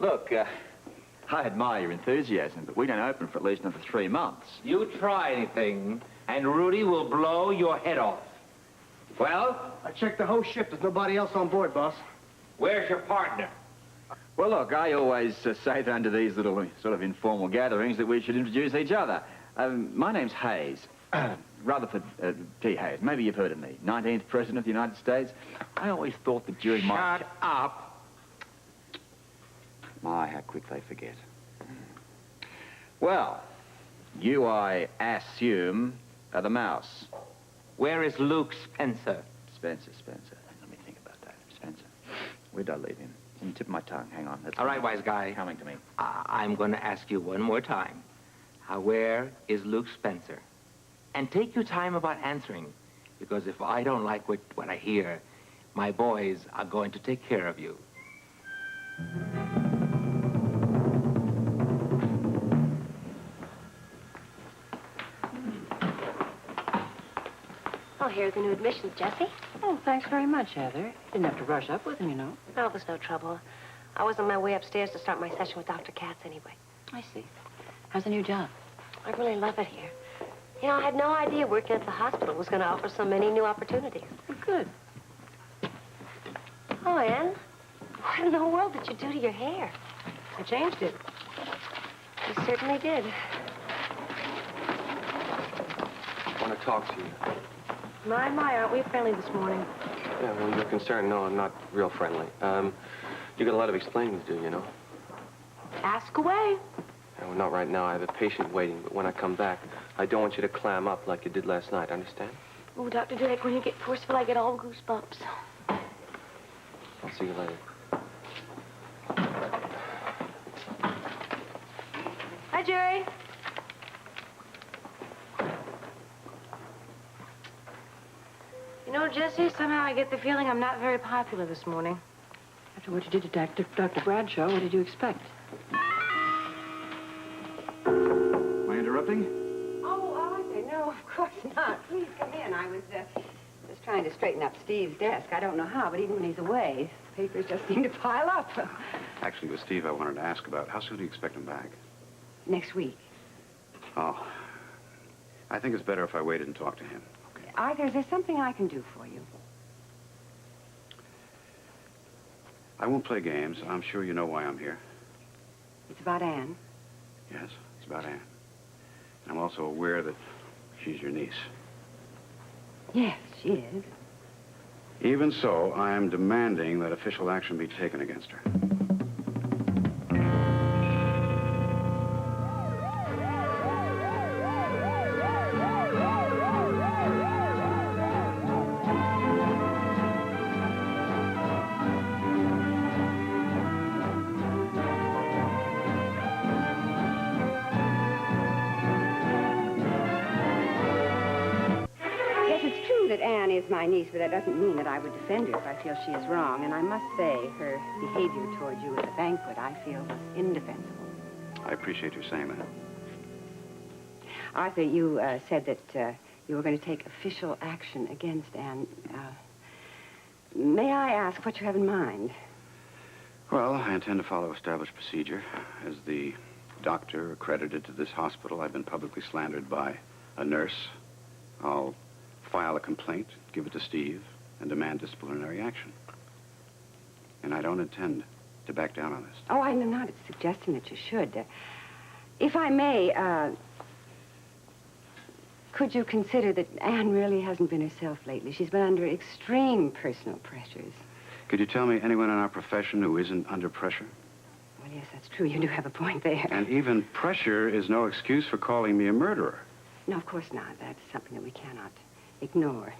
Look, I admire your enthusiasm, but we don't open for at least another 3 months. You try anything, and Rudy will blow your head off. Well? I checked the whole ship. There's nobody else on board, boss. Where's your partner? Well, look, I always say that under these little sort of informal gatherings that we should introduce each other. My name's Hayes. Rutherford T. Hayes. Maybe you've heard of me. 19th President of the United States. I always thought that during my... Shut up. My, how quick they forget. Well, you, I assume, are the mouse. Where is Luke Spencer? Spencer. Let me think about that. Spencer. Where'd I leave him? It's on the tip of my tongue. Hang on. That's All right, wise guy. Coming to me. I'm going to ask you one more time. Where is Luke Spencer? And take your time about answering, because if I don't like what I hear, my boys are going to take care of you. Oh, here are the new admissions, Jessie. Oh, thanks very much, Heather. You didn't have to rush up with him, you know. No, there's no trouble. I was on my way upstairs to start my session with Dr. Katz anyway. I see. How's the new job? I really love it here. You know, I had no idea working at the hospital was going to offer so many new opportunities. Well, good. Oh, Anne, what in the world did you do to your hair? I changed it. You certainly did. I want to talk to you. My, aren't we friendly this morning? Yeah, well, you're concerned. No, I'm not real friendly. You got a lot of explaining to do, you know. Ask away. Yeah, well, not right now. I have a patient waiting, but when I come back, I don't want you to clam up like you did last night, understand? Oh, Dr. Drake, when you get forceful, I get all goosebumps. I'll see you later. Hi, Jerry. You know, Jessie, somehow I get the feeling I'm not very popular this morning. After what you did to Dr. Bradshaw, what did you expect? Am I interrupting? Oh, I say, no, of course not. Please come in. I was just trying to straighten up Steve's desk. I don't know how, but even when he's away, papers just seem to pile up. Actually, with Steve, I wanted to ask about how soon do you expect him back? Next week. Oh, I think it's better if I waited and talked to him. Okay. Arthur, is there something I can do for you? I won't play games. I'm sure you know why I'm here. It's about Anne. Yes, it's about Anne. I'm also aware that she's your niece. Yes, she is. Even so, I am demanding that official action be taken against her. Is my niece, but that doesn't mean that I would defend her if I feel she is wrong. And I must say, her behavior toward you at the banquet, I feel was indefensible. I appreciate you saying that. Arthur, you said that you were going to take official action against Anne. May I ask what you have in mind? Well, I intend to follow established procedure. As the doctor accredited to this hospital, I've been publicly slandered by a nurse. I'll file a complaint, give it to Steve, and demand disciplinary action. And I don't intend to back down on this. Oh, I'm not suggesting that you should. If I may, could you consider that Anne really hasn't been herself lately? She's been under extreme personal pressures. Could you tell me anyone in our profession who isn't under pressure? Well, yes, that's true. You do have a point there. And even pressure is no excuse for calling me a murderer. No, of course not. That's something that we cannot ignore.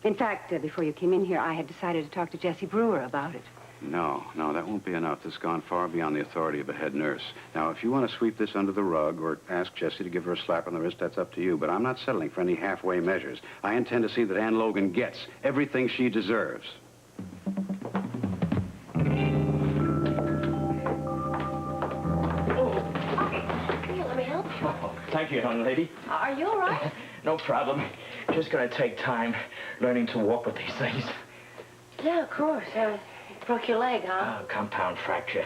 In fact, before you came in here, I had decided to talk to Jessie Brewer about it. No, that won't be enough. This has gone far beyond the authority of a head nurse. Now, if you want to sweep this under the rug or ask Jessie to give her a slap on the wrist, that's up to you. But I'm not settling for any halfway measures. I intend to see that Anne Logan gets everything she deserves. Let me help you. Oh, thank you, young lady. Are you all right? No problem. Just gonna take time learning to walk with these things. Yeah, of course. Broke your leg, huh? Compound fracture.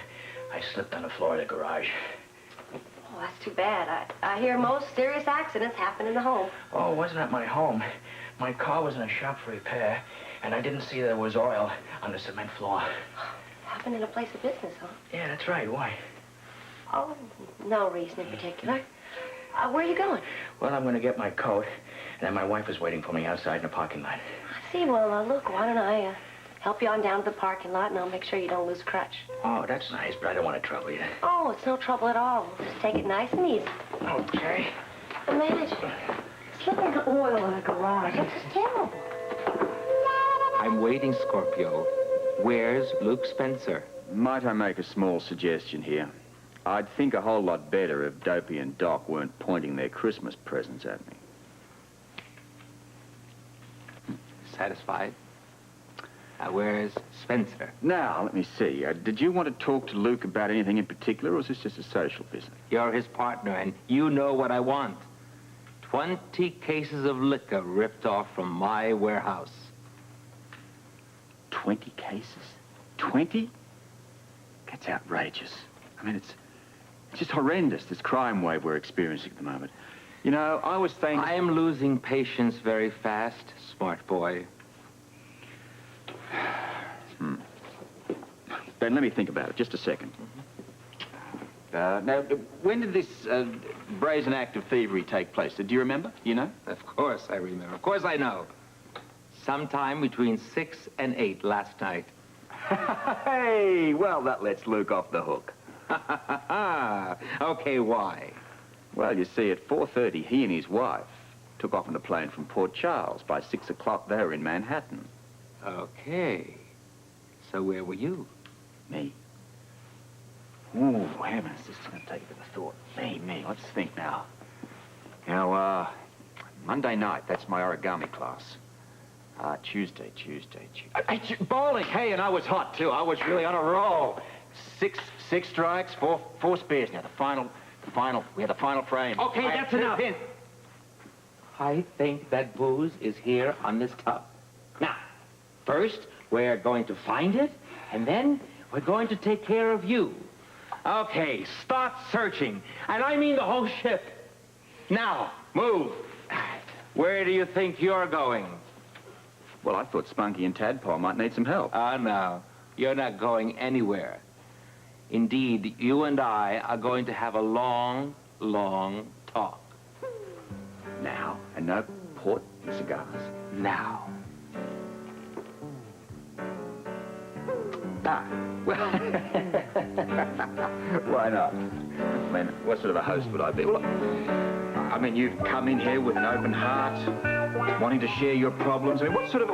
I slipped on the floor of the garage. Oh, that's too bad. I hear most serious accidents happen in the home. Oh, it wasn't at my home. My car was in a shop for repair, and I didn't see there was oil on the cement floor. Happened in a place of business, huh? Yeah, that's right. Why? Oh, no reason in particular. Where are you going? Well, I'm going to get my coat, and then my wife is waiting for me outside in the parking lot. I see. Well, look, why don't I help you on down to the parking lot, and I'll make sure you don't lose crutch. Oh, that's nice, but I don't want to trouble you. Oh, it's no trouble at all. We'll just take it nice and easy. Okay. The manager. Slipping the oil in a garage. That's just terrible. I'm waiting, Scorpio. Where's Luke Spencer? Might I make a small suggestion here? I'd think a whole lot better if Dopey and Doc weren't pointing their Christmas presents at me. Satisfied? Where's Spencer? Now, let me see. Did you want to talk to Luke about anything in particular, or is this just a social visit? You're his partner, and you know what I want. 20 cases of liquor ripped off from my warehouse. 20 cases? 20? That's outrageous. I mean, it's just horrendous, this crime wave we're experiencing at the moment. You know, I was thinking... I am losing patience very fast, smart boy. Ben, let me think about it. Just a second. Now, when did this brazen act of thievery take place? Do you remember? You know? Of course I remember. Of course I know. Sometime between 6 and 8 last night. Hey, well, that lets Luke off the hook. Okay, why? Well, you see, at 4:30, he and his wife took off on a plane from Port Charles. By 6 o'clock, they were in Manhattan. Okay. So where were you? Me? Ooh, heavens, this is going to take a bit of thought. Me. Let's think now. Now, Monday night, that's my origami class. Tuesday. Bowling! Hey, and I was hot, too. I was really on a roll. Six strikes, four spares. Now, we had the final frame. Okay, that's enough. I think that booze is here on this tub. Now, first, we're going to find it, and then we're going to take care of you. Okay, start searching. And I mean the whole ship. Now, move. Where do you think you're going? Well, I thought Spunky and Tadpole might need some help. No. You're not going anywhere. Indeed, you and I are going to have a long, long talk. Now, and no port and cigars. Now. Well, why not? I mean, what sort of a host would I be? Well, I mean, you've come in here with an open heart, wanting to share your problems. I mean, what sort of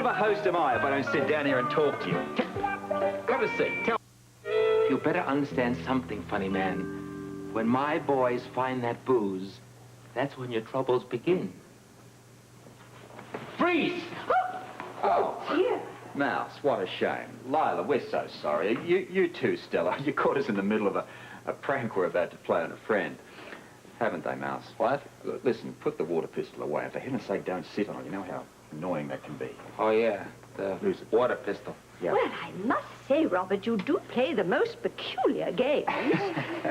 a host am I if I don't sit down here and talk to you? Have a seat. Tell You better understand something, funny man. When my boys find that booze, that's when your troubles begin. Freeze! Oh, dear. Mouse, what a shame. Lila, we're so sorry. You too, Stella. You caught us in the middle of a prank we're about to play on a friend. Haven't they, Mouse? What? Listen, put the water pistol away. For heaven's sake, don't sit on it. You know how annoying that can be. Oh, yeah. The water pistol. Yeah. Well, I must say, Robert, you do play the most peculiar games.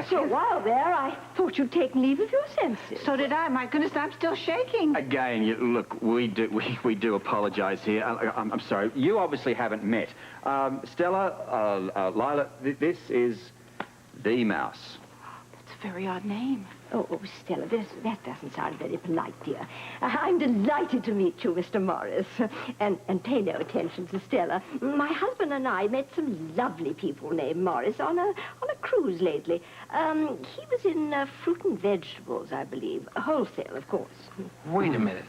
For a while there, I thought you'd taken leave of your senses. So did I. My goodness, I'm still shaking. Again, look, we do apologize here. I'm sorry. You obviously haven't met. Stella, Lila, this is the Mouse. That's a very odd name. Oh, Stella, that doesn't sound very polite, dear. I'm delighted to meet you, Mr. Morris. And pay no attention to Stella. My husband and I met some lovely people named Morris on a cruise lately. He was in fruit and vegetables, I believe. Wholesale, of course. Wait a minute.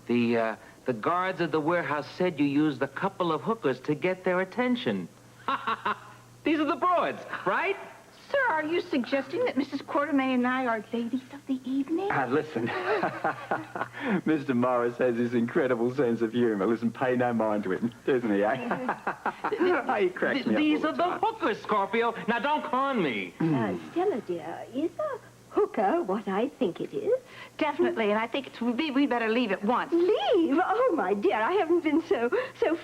The guards at the warehouse said you used a couple of hookers to get their attention. These are the broads, right? Sir, are you suggesting that Mrs. Quartermain and I are ladies of the evening? Listen, Mr. Morris has this incredible sense of humor. Listen, pay no mind to him, doesn't he, eh? He cracks me up These all are the the time. hookers, Scorpio. Now, don't con me. Stella, dear, is hooker what I think it is? Definitely, and I think we better leave at once. Leave? Oh, my dear, I haven't been so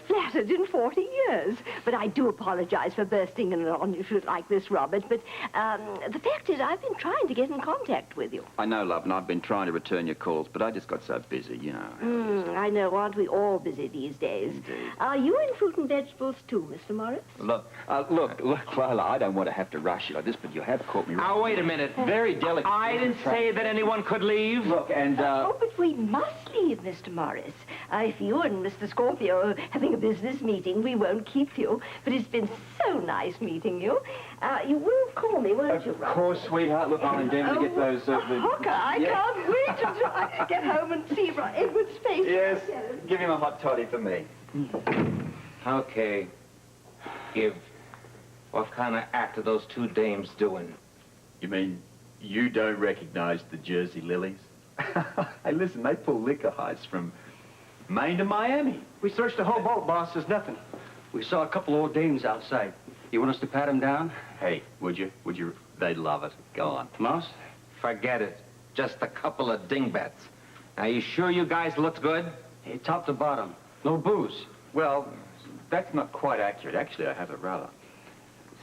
flattered in 40 years. But I do apologize for bursting in on you like this, Robert. But the fact is, I've been trying to get in contact with you. I know, love, and I've been trying to return your calls, but I just got so busy, you know. I know, aren't we all busy these days? Indeed. Are you in fruit and vegetables, too, Mr. Morris? Look, well, I don't want to have to rush you like this, but you have caught me. Now, wait a minute. Very delicate. I didn't say that anyone could leave. Look, and, Oh, but we must leave, Mr. Morris. If you and Mr. Scorpio are having a business meeting, we won't keep you. But it's been so nice meeting you. You will call me, won't you, Robert? Of course, sweetheart. Look, I'll endeavor to get those... Hooker, I can't wait to try, get home and see Edward's face. Yes, give him a hot toddy for me. Okay. Give. What kind of act are those two dames doing? You mean you don't recognize the Jersey Lilies? Hey, listen, they pull liquor heists from Maine to Miami. We searched the whole boat, boss. There's nothing. We saw a couple old dames outside. You want us to pat them down? Hey, would you? Would you? They'd love it. Go on. Mouse? Forget it. Just a couple of dingbats. Are you sure you guys looked good? Hey, top to bottom. No booze. Well, that's not quite accurate. Actually, I have a rather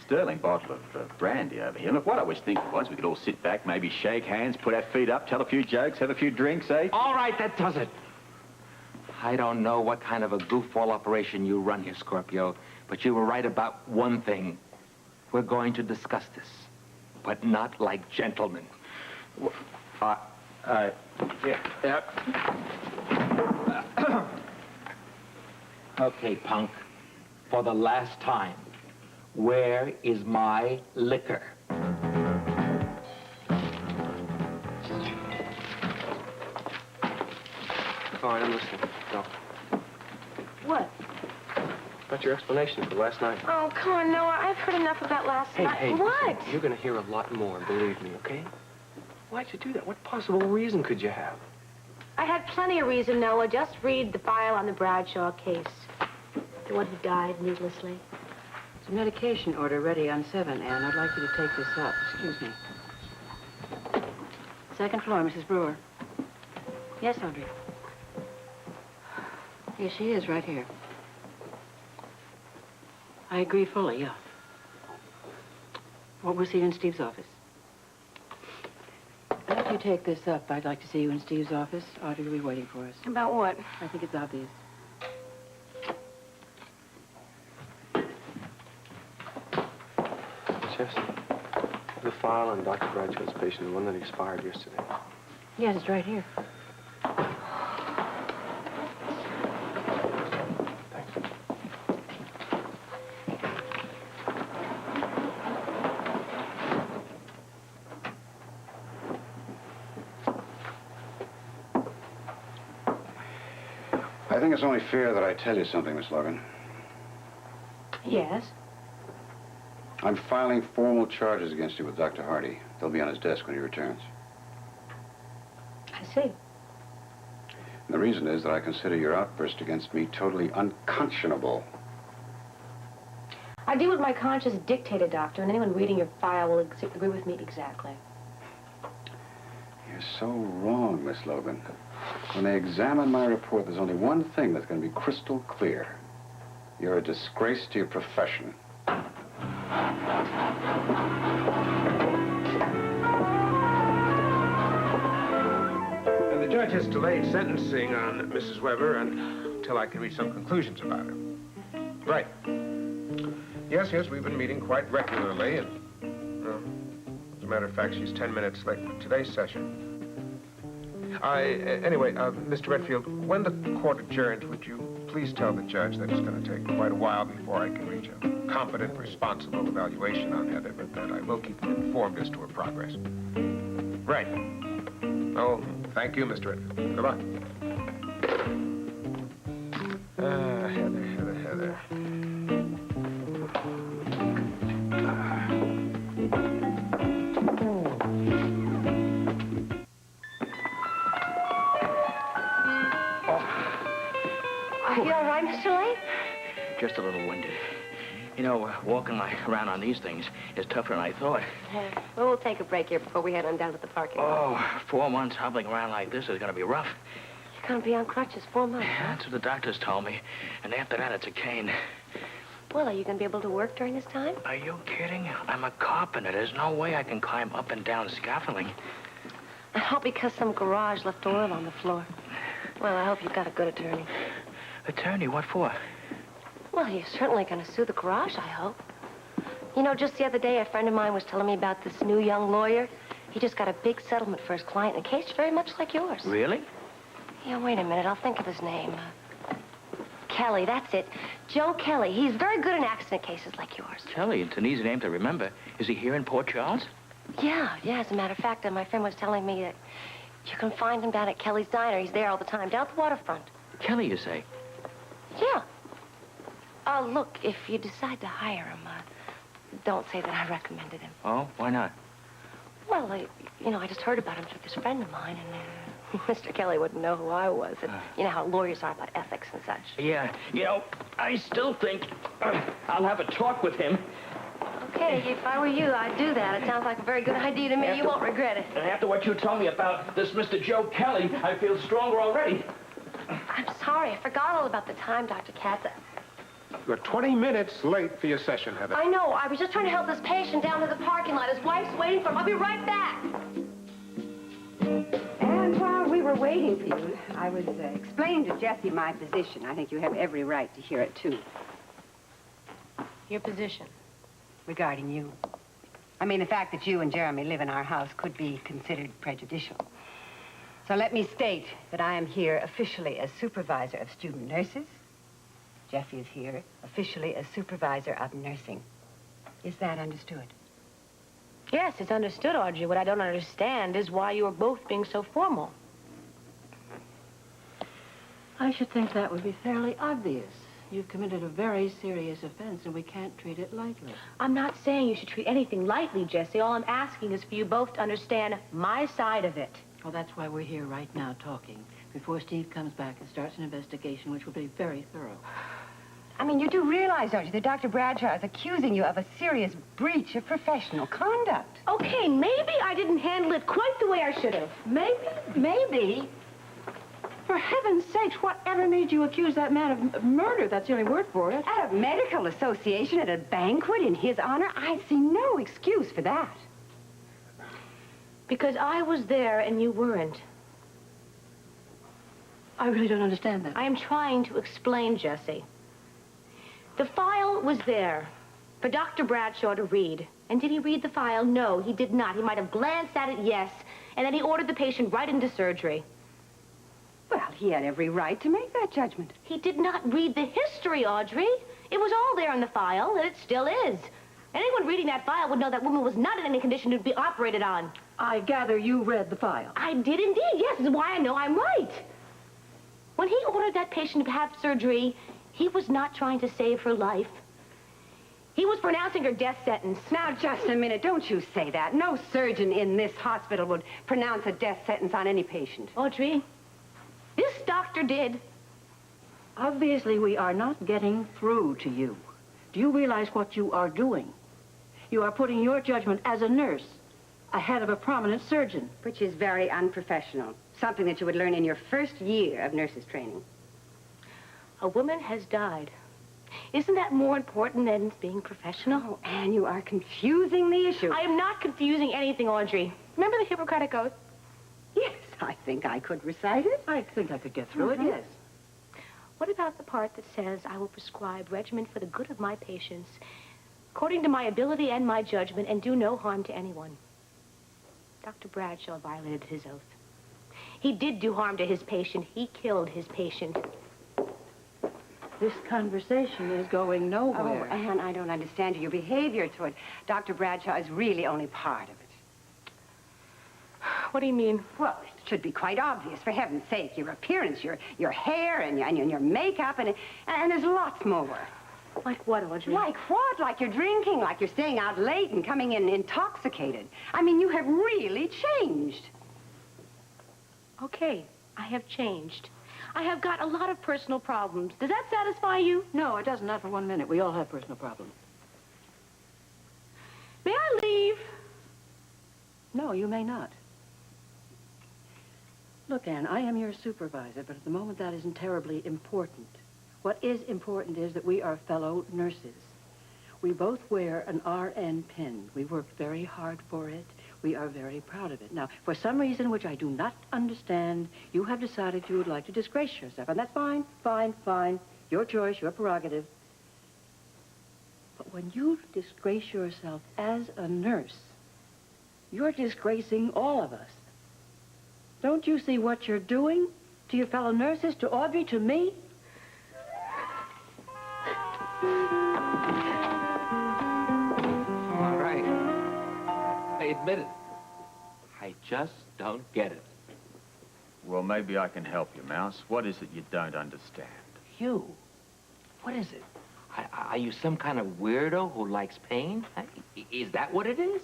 sterling bottle of brandy over here. Look, what I was thinking was we could all sit back, maybe shake hands, put our feet up, tell a few jokes, have a few drinks, eh? All right, that does it. I don't know what kind of a goofball operation you run here, Scorpio, but you were right about one thing. We're going to discuss this, but not like gentlemen. Yeah. Okay, punk. For the last time, where is my liquor? All right, I'm listening. Go. What? About your explanation for last night. Oh, come on, Noah. I've heard enough about last night. Hey, What? listen, you're going to hear a lot more, believe me, okay? Why'd you do that? What possible reason could you have? I had plenty of reason, Noah. Just read the file on the Bradshaw case. The one who died needlessly. There's a medication order ready on 7, Anne. I'd like you to take this up. Excuse me. Second floor, Mrs. Brewer. Yes, Audrey. Here she is, right here. I agree fully, yeah. Well, we'll see you in Steve's office. After you take this up, I'd like to see you in Steve's office. Audrey will be waiting for us. About what? I think it's obvious. Yes. The file on Dr. Bradshaw's patient, the one that expired yesterday. Yes, it's right here. Thanks. I think it's only fair that I tell you something, Miss Logan. Yes? I'm filing formal charges against you with Dr. Hardy. They'll be on his desk when he returns. I see. And the reason is that I consider your outburst against me totally unconscionable. I did what my conscience dictated, Doctor, and anyone reading your file will agree with me exactly. You're so wrong, Miss Logan. When they examine my report, there's only one thing that's going to be crystal clear. You're a disgrace to your profession. And the judge has delayed sentencing on Mrs. Weber until I can reach some conclusions about her. Right. Yes, we've been meeting quite regularly, and as a matter of fact, she's 10 minutes late for today's session. Anyway, Mr. Redfield, when the court adjourns, would you please tell the judge that it's going to take quite a while before I can reach a competent, responsible evaluation on Heather, but that I will keep him informed as to her progress. Right. Oh, thank you, Mr. Redfield. Goodbye. Heather. Are you all right, Mr. Lane? Just a little winded. You know, walking around on these things is tougher than I thought. Well, we'll take a break here before we head on down to the parking lot. Oh, 4 months hobbling around like this is going to be rough. You're going to be on crutches 4 months, huh? That's what the doctors told me. And after that, it's a cane. Well, are you going to be able to work during this time? Are you kidding? I'm a carpenter. There's no way I can climb up and down scaffolding. All because some garage left oil on the floor. Well, I hope you've got a good attorney. Attorney? What for? Well, you're certainly going to sue the garage, I hope. You know, just the other day, a friend of mine was telling me about this new young lawyer. He just got a big settlement for his client in a case very much like yours. Really? Yeah, wait a minute. I'll think of his name. Kelly, that's it. Joe Kelly. He's very good in accident cases like yours. Kelly, it's an easy name to remember. Is he here in Port Charles? Yeah. As a matter of fact, my friend was telling me that you can find him down at Kelly's Diner. He's there all the time, down at the waterfront. Kelly, you say? Yeah. Look, if you decide to hire him, don't say that I recommended him. Oh, why not? Well, I just heard about him through this friend of mine, and Mr. Kelly wouldn't know who I was. And you know how lawyers are about ethics and such. Yeah, you know, I still think I'll have a talk with him. Okay, if I were you, I'd do that. It sounds like a very good idea to me. You won't regret it. And after what you told me about this Mr. Joe Kelly, I feel stronger already. I'm sorry. I forgot all about the time, Dr. Katz. You're 20 minutes late for your session, Heather. I know. I was just trying to help this patient down to the parking lot. His wife's waiting for him. I'll be right back. And while we were waiting for you, I was explaining to Jessie my position. I think you have every right to hear it, too. Your position? Regarding you. I mean, the fact that you and Jeremy live in our house could be considered prejudicial. So let me state that I am here officially as supervisor of student nurses. Jessie is here officially as supervisor of nursing. Is that understood? Yes, it's understood, Audrey. What I don't understand is why you are both being so formal. I should think that would be fairly obvious. You've committed a very serious offense, and we can't treat it lightly. I'm not saying you should treat anything lightly, Jessie. All I'm asking is for you both to understand my side of it. Well, that's why we're here right now talking, before Steve comes back and starts an investigation, which will be very thorough. I mean, you do realize, don't you, that Dr. Bradshaw is accusing you of a serious breach of professional conduct. Okay, maybe I didn't handle it quite the way I should have. Maybe. For heaven's sakes, whatever made you accuse that man of murder? That's the only word for it. At a medical association, at a banquet in his honor, I see no excuse for that. Because I was there and you weren't. I really don't understand that. I am trying to explain, Jessie. The file was there for Dr. Bradshaw to read. And did he read the file? No, he did not. He might have glanced at it, yes. And then he ordered the patient right into surgery. Well, he had every right to make that judgment. He did not read the history, Audrey. It was all there in the file, and it still is. Anyone reading that file would know that woman was not in any condition to be operated on. I gather you read the file. I did indeed, yes. This is why I know I'm right. When he ordered that patient to have surgery, he was not trying to save her life. He was pronouncing her death sentence. Now, just a minute. Don't you say that. No surgeon in this hospital would pronounce a death sentence on any patient. Audrey, this doctor did. Obviously, we are not getting through to you. Do you realize what you are doing? You are putting your judgment as a nurse ahead of a prominent surgeon. Which is very unprofessional. Something that you would learn in your first year of nurses training. A woman has died. Isn't that more important than being professional? Oh, Anne, you are confusing the issue. I am not confusing anything, Audrey. Remember the Hippocratic Oath? Yes, I think I could recite it. I think I could get through it, yes. What about the part that says, I will prescribe regimen for the good of my patients, according to my ability and my judgment, and do no harm to anyone? Dr. Bradshaw violated his oath. He did do harm to his patient. He killed his patient. This conversation is going nowhere. Oh, Anne, I don't understand you. Your behavior toward Dr. Bradshaw is really only part of it. What do you mean? Well, it should be quite obvious, for heaven's sake. Your appearance, your hair, and your makeup, and there's lots more. Like what, Audrey? Like what? Like you're drinking, like you're staying out late and coming in intoxicated. I mean, you have really changed. Okay, I have changed. I have got a lot of personal problems. Does that satisfy you? No, it doesn't, not for 1 minute. We all have personal problems. No, you may not. Look, Anne, I am your supervisor, but at the moment that isn't terribly important. What is important is that we are fellow nurses. We both wear an RN pin. We worked very hard for it. We are very proud of it. Now, for some reason which I do not understand, you have decided you would like to disgrace yourself. And that's fine, fine, fine. Your choice, your prerogative. But when you disgrace yourself as a nurse, you're disgracing all of us. Don't you see what you're doing to your fellow nurses, to Audrey, to me? All right. I admit it. I just don't get it. Well, maybe I can help you, Mouse. What is it you don't understand? You? What is it? Are you some kind of weirdo who likes pain? Is that what it is?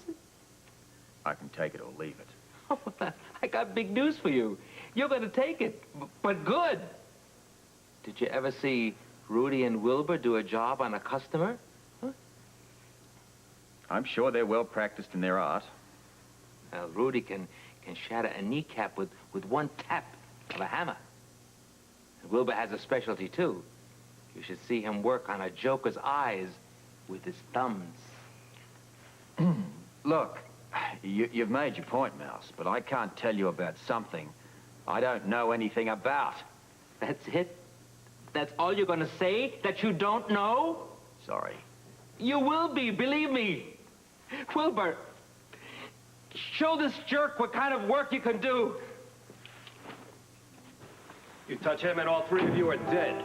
I can take it or leave it. Oh, I got big news for you. You're going to take it, but good. Did you ever see Rudy and Wilbur do a job on a customer? Huh? I'm sure they're well practiced in their art. Rudy can shatter a kneecap with one tap of a hammer. And Wilbur has a specialty, too. You should see him work on a joker's eyes with his thumbs. Look, you've made your point, Mouse, but I can't tell you about something I don't know anything about. That's it? That's all you're going to say? That you don't know? Sorry. You will be, believe me. Wilbur, show this jerk what kind of work you can do. You touch him and all three of you are dead.